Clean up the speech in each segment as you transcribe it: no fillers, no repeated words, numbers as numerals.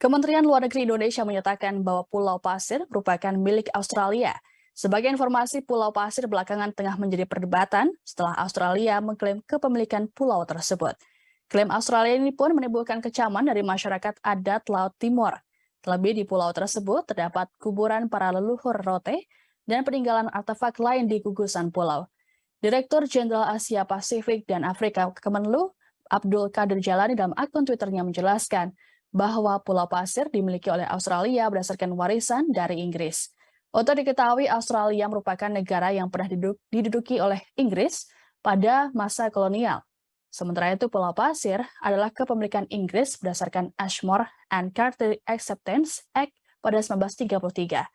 Kementerian Luar Negeri Indonesia menyatakan bahwa Pulau Pasir merupakan milik Australia. Sebagai informasi, Pulau Pasir belakangan tengah menjadi perdebatan setelah Australia mengklaim kepemilikan pulau tersebut. Klaim Australia ini pun menimbulkan kecaman dari masyarakat adat Laut Timor. Terlebih di pulau tersebut terdapat kuburan para leluhur Rote dan peninggalan artefak lain di gugusan pulau. Direktur Jenderal Asia Pasifik dan Afrika Kemenlu, Abdul Qadir Jalani dalam akun Twitternya menjelaskan bahwa Pulau Pasir dimiliki oleh Australia berdasarkan warisan dari Inggris. Untuk diketahui, Australia merupakan negara yang pernah diduduki oleh Inggris pada masa kolonial. Sementara itu, Pulau Pasir adalah kepemilikan Inggris berdasarkan Ashmore and Carter Acceptance Act pada 1933.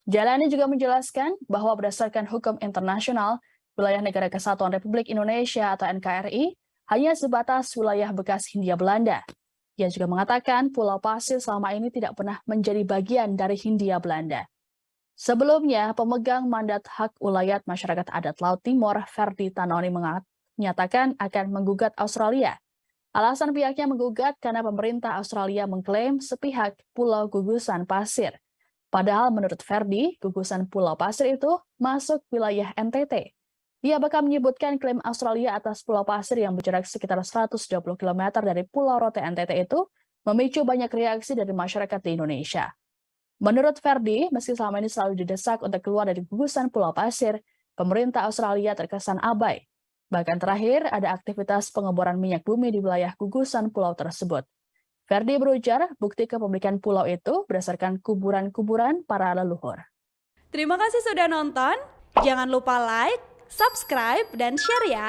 Jalani juga menjelaskan bahwa berdasarkan hukum internasional, wilayah Negara Kesatuan Republik Indonesia atau NKRI hanya sebatas wilayah bekas Hindia Belanda. Ia juga mengatakan Pulau Pasir selama ini tidak pernah menjadi bagian dari Hindia Belanda. Sebelumnya, pemegang mandat hak ulayat masyarakat adat Laut Timor, Ferdi Tanoni menyatakan akan menggugat Australia. Alasan pihaknya menggugat karena pemerintah Australia mengklaim sepihak Pulau Gugusan Pasir. Padahal menurut Ferdi, gugusan Pulau Pasir itu masuk wilayah NTT. Ia bahkan menyebutkan klaim Australia atas Pulau Pasir yang berjarak sekitar 120 km dari Pulau Rote NTT itu memicu banyak reaksi dari masyarakat di Indonesia. Menurut Ferdi, meski selama ini selalu didesak untuk keluar dari gugusan Pulau Pasir, pemerintah Australia terkesan abai. Bahkan terakhir, ada aktivitas pengeboran minyak bumi di wilayah gugusan pulau tersebut. Ferdi berujar, bukti kepemilikan pulau itu berdasarkan kuburan-kuburan para leluhur. Terima kasih sudah nonton. Jangan lupa like, subscribe, dan share ya.